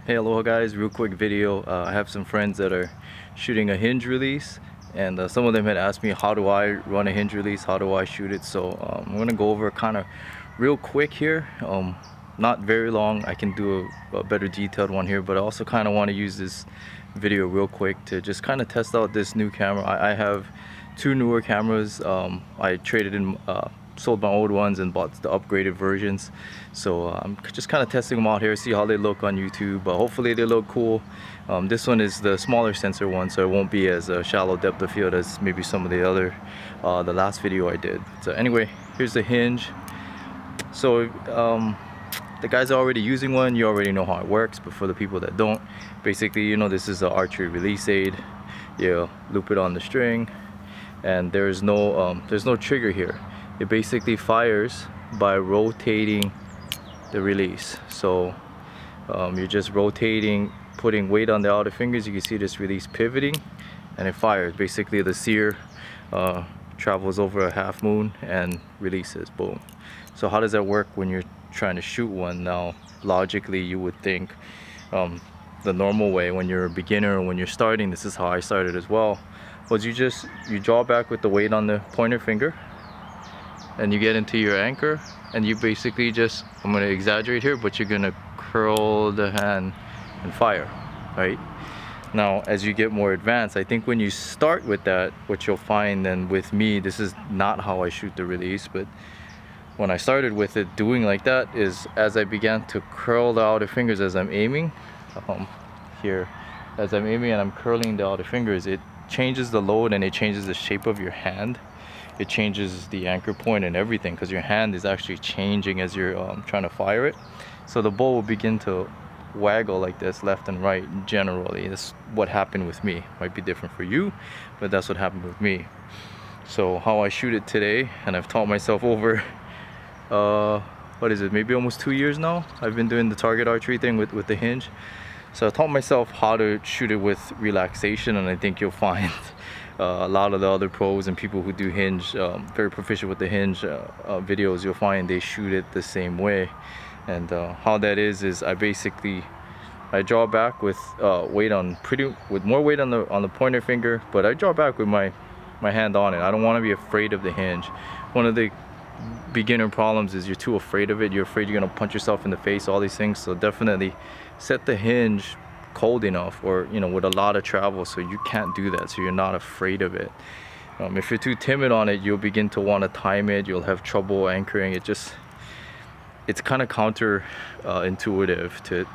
Hey, aloha guys, real quick video. I have some friends that are shooting a hinge release, and some of them had asked me how do I run a hinge release, how do I shoot it. So I'm gonna go over kind of real quick here, not very long. I can do a better detailed one here, but I also kind of want to use this video real quick to just kind of test out this new camera. I have two newer cameras. I traded in sold my old ones and bought the upgraded versions, so I'm just kind of testing them out here, see how they look on YouTube, but hopefully they look cool. This one is the smaller sensor one, so it won't be as shallow depth of field as maybe some of the other the last video I did. So anyway, here's the hinge. So the guys are already using one, you already know how it works, but for the people that don't, basically, you know, this is an archery release aid. You loop it on the string, and there's no trigger here. It basically fires by rotating the release. So you're just rotating, putting weight on the outer fingers. You can see this release pivoting, and it fires. Basically the sear travels over a half moon and releases, boom. So how does that work when you're trying to shoot one? Now logically you would think the normal way when you're a beginner or when you're starting, this is how I started as well, was you draw back with the weight on the pointer finger, and you get into your anchor, and you basically just, I'm going to exaggerate here, but you're going to curl the hand and fire, right? Now as you get more advanced, I think when you start with that, what you'll find, and with me, this is not how I shoot the release, but when I started with it doing like that, is as I began to curl the outer fingers as I'm aiming, here, as I'm aiming and I'm curling the outer fingers, it changes the load and it changes the shape of your hand. It changes the anchor point and everything, because your hand is actually changing as you're trying to fire it. So the bow will begin to waggle like this left and right. Generally, that's what happened with me. Might be different for you, but that's what happened with me. So how I shoot it today, and I've taught myself over what is it, maybe almost 2 years now, I've been doing the target archery thing with the hinge. So I taught myself how to shoot it with relaxation, and I think you'll find a lot of the other pros and people who do hinge, very proficient with the hinge videos, you'll find they shoot it the same way. And how that is I draw back with weight on with more weight on the pointer finger, but I draw back with my hand on it. I don't want to be afraid of the hinge. One of the beginner problems is you're too afraid of it. You're afraid you're gonna punch yourself in the face, all these things. So definitely set the hinge cold enough, or you know, with a lot of travel, so you can't do that, so you're not afraid of it. If you're too timid on it, you'll begin to want to time it, you'll have trouble anchoring. It's kind of counter intuitive to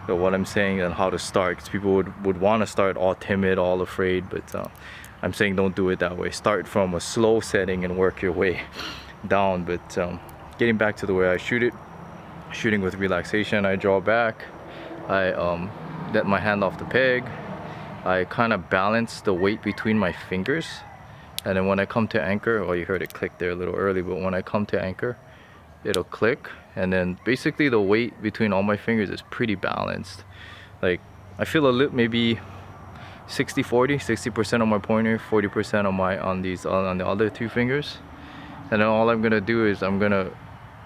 what I'm saying and how to start, because people would want to start all timid, all afraid, but I'm saying don't do it that way. Start from a slow setting and work your way down. But getting back to the way I shoot it, shooting with relaxation, I draw back, I let my hand off the peg, I kind of balance the weight between my fingers, and then when I come to anchor, oh, you heard it click there a little early, but when I come to anchor, it'll click, and then basically the weight between all my fingers is pretty balanced. Like I feel a little, maybe 60-40, 60% on my pointer, 40% on the other two fingers. And then all I'm gonna do is I'm gonna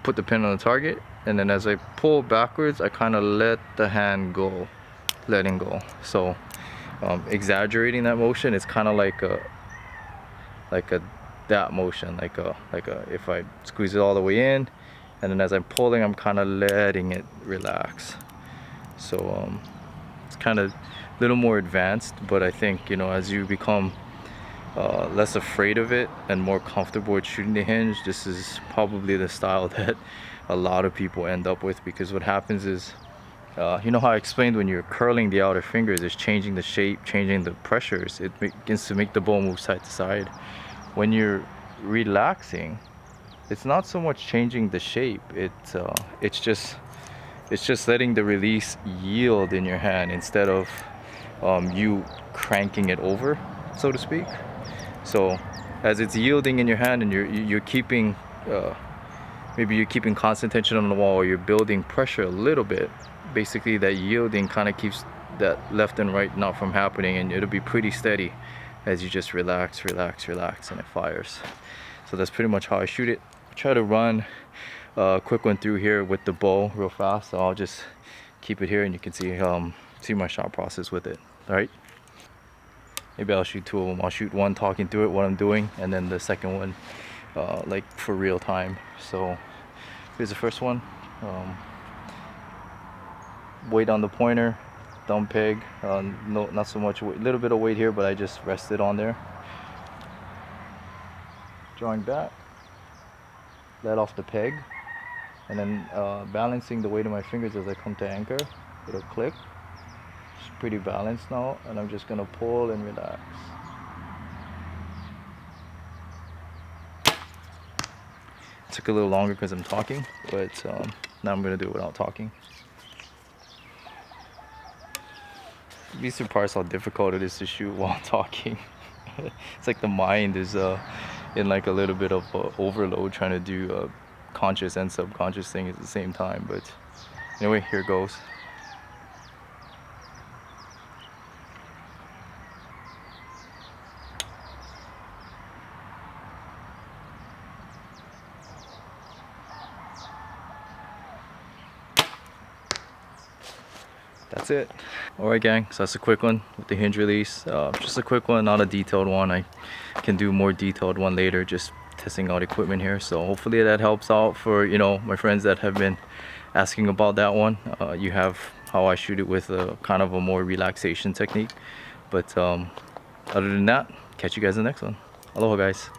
put the pin on the target, and then as I pull backwards, I kind of let the hand go, letting go. So exaggerating that motion, it's kind of like a that motion, like a if I squeeze it all the way in, and then as I'm pulling, I'm kind of letting it relax. So it's kind of a little more advanced, but I think, you know, as you become less afraid of it and more comfortable with shooting the hinge, this is probably the style that a lot of people end up with. Because what happens is, you know how I explained, when you're curling the outer fingers, it's changing the shape, changing the pressures, it begins to make the bow move side to side. When you're relaxing, it's not so much changing the shape, it's just letting the release yield in your hand instead of you cranking it over, so to speak. So as it's yielding in your hand, and you're keeping maybe you're keeping constant tension on the wall, or you're building pressure a little bit, basically that yielding kind of keeps that left and right knot from happening, and it'll be pretty steady as you just relax, relax, relax, and it fires. So that's pretty much how I shoot it. Try to run a quick one through here with the bow real fast, so I'll just keep it here and you can see my shot process with it. All right. Maybe I'll shoot two of them. I'll shoot one talking through it, what I'm doing, and then the second one, like for real time. So here's the first one. Weight on the pointer, thumb peg. No, not so much weight. A little bit of weight here, but I just rested on there. Drawing back, let off the peg, and then balancing the weight of my fingers as I come to anchor. It'll click. It's pretty balanced now, and I'm just gonna pull and relax. It took a little longer because I'm talking, but now I'm gonna do it without talking. You'd be surprised how difficult it is to shoot while talking. It's like the mind is in like a little bit of overload, trying to do conscious and subconscious things at the same time. But anyway, here goes. That's it. Alright gang, so that's a quick one with the hinge release. Just a quick one, not a detailed one. I can do more detailed one later, just testing out equipment here. So hopefully that helps out for, you know, my friends that have been asking about that one. You have how I shoot it with a kind of a more relaxation technique. But other than that, catch you guys in the next one. Aloha guys.